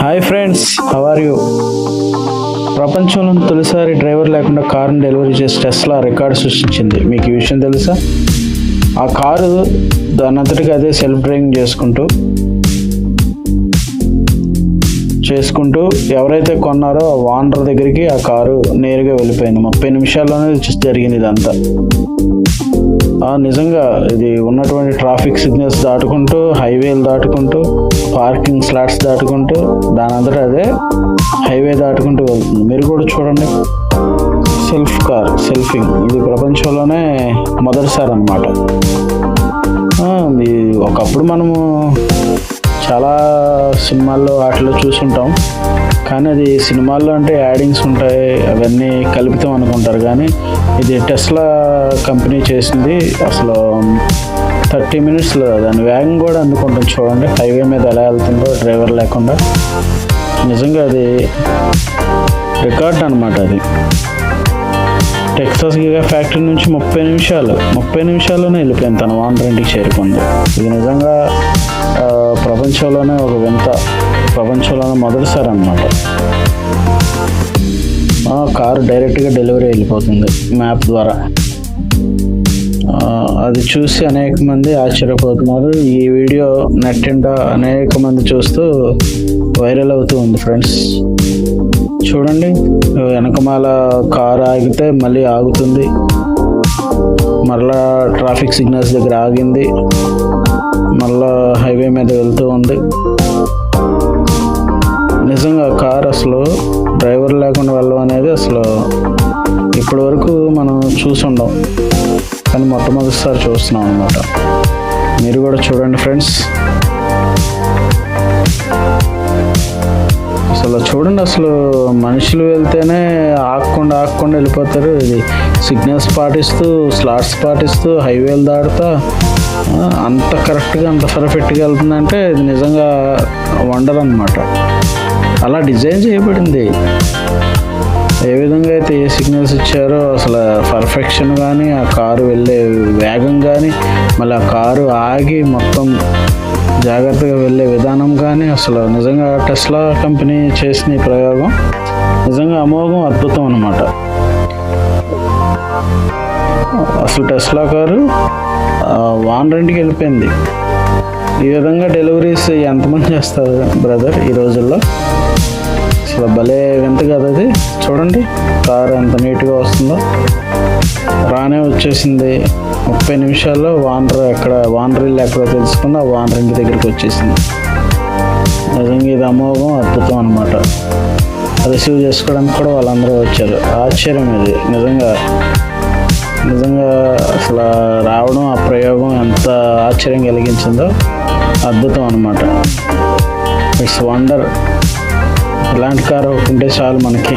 Hi friends, how are you? ప్రపంచంలో తొలిసారి driver లేకుండా కారుని డెలివరీ చేసే టెస్లా రికార్డు సృష్టించింది. మీకు ఈ విషయం తెలుసా? ఆ కారు దాని అంతటికి అదే సెల్ఫ్ డ్రైవింగ్ చేసుకుంటూ ఎవరైతే కొన్నారో ఆ ఓనర్ దగ్గరికి ఆ కారు నేరుగా వెళ్ళిపోయింది. 30 నిమిషాల్లోనే జరిగింది ఇదంతా. నిజంగా ఇది ఉన్నటువంటి ట్రాఫిక్ సిగ్నల్స్ దాటుకుంటూ, హైవేలు దాటుకుంటూ, పార్కింగ్ స్లాట్స్ దాటుకుంటూ, దాని అంతటా అదే హైవే దాటుకుంటూ వెళ్తుంది. మీరు కూడా చూడండి, సెల్ఫింగ్ ఇది ప్రపంచంలోనే మొదటిసారి అన్నమాట. ఒకప్పుడు మనము చాలా సినిమాల్లో వాటిలో చూసుంటాం, కానీ అది సినిమాల్లో అంటే యాడింగ్స్ ఉంటాయి, అవన్నీ కల్పితం అనుకుంటారు. కానీ ఇది టెస్లా కంపెనీ చేసింది. అసలు 30 మినిట్స్లో దాని వేగం కూడా అందుకుంటుంది. చూడండి హైవే మీద ఎలా వెళ్తుందో డ్రైవర్ లేకుండా. నిజంగా అది రికార్డ్ అనమాట. అది టెక్సాస్ గిగా ఫ్యాక్టరీ నుంచి 30 నిమిషాల్లోనే వెళ్ళిపోయింది, తన ఓనర్ ఇంటికి చేరుకుంది. ఇది నిజంగా ప్రపంచంలోనే ఒక వింత, ప్రపంచంలోనే మొదటిసారి అన్నమాట. కారు డైరెక్ట్గా డెలివరీ వెళ్ళిపోతుంది మ్యాప్ ద్వారా. అది చూసి అనేక మంది ఆశ్చర్యపోతున్నారు. ఈ వీడియో నెట్టింట అనేక మంది చూస్తూ వైరల్ అవుతూ ఉంది ఫ్రెండ్స్. చూడండి, వెనకమాల కారు ఆగితే మళ్ళీ ఆగుతుంది, మరలా ట్రాఫిక్ సిగ్నల్స్ దగ్గర ఆగింది, మళ్ళా హైవే మీద వెళ్తూ ఉంది. నిజంగా కారు అసలు డ్రైవర్ లేకుండా వెళ్ళడం అనేది అసలు ఇప్పటి వరకు మనం చూసుండం, కానీ మొట్టమొదటిసారి చూస్తున్నాం అనమాట. మీరు కూడా చూడండి ఫ్రెండ్స్. అసలు మనుషులు వెళ్తేనే ఆగకుండా వెళ్ళిపోతారు. ఇది సిగ్నల్స్ పాటిస్తూ, స్లాట్స్ పాటిస్తూ, హైవేలు దాటుతా అంత కరెక్ట్గా, అంత పర్ఫెక్ట్గా వెళ్తుందంటే ఇది నిజంగా వండర్ అన్నమాట. అలా డిజైన్ చేయబడింది. ఏ విధంగా అయితే ఏ సిగ్నల్స్ ఇచ్చారో అసలు పర్ఫెక్షన్ కానీ, ఆ కారు వెళ్ళే వేగం కానీ, మళ్ళీ ఆ కారు ఆగి మొత్తం జాగ్రత్తగా వెళ్ళే విధానం కానీ, అసలు నిజంగా టెస్లా కంపెనీ చేసిన ఈ ప్రయోగం నిజంగా అమోఘం, అద్భుతం అన్నమాట. అసలు టెస్లా కారు ఓనర్ ఇంటికి వెళ్ళిపోయింది. ఈ విధంగా డెలివరీస్ ఎంతమంది చేస్తారు బ్రదర్ ఈ రోజుల్లో? అసలు భలే వింత కదా అది. చూడండి కారు ఎంత నీట్గా వస్తుందో. రానే వచ్చేసింది 30 నిమిషాల్లో. ఓనర్ ఇల్లు ఎక్కడో తెలుసుకుని ఆ ఓనర్ ఇంటి దగ్గరికి వచ్చేసింది. నిజంగా ఇది అమోఘం, అద్భుతం అనమాట. రిసీవ్ చేసుకోవడానికి కూడా వాళ్ళందరూ వచ్చారు. ఆశ్చర్యం ఇది నిజంగా అసలు రావడం, ఆ ప్రయోగం ఎంత ఆశ్చర్యం కలిగించిందో, అద్భుతం అనమాట. It's wonder. ఇలాంటి కారు ఉంటే చాలు మనకి.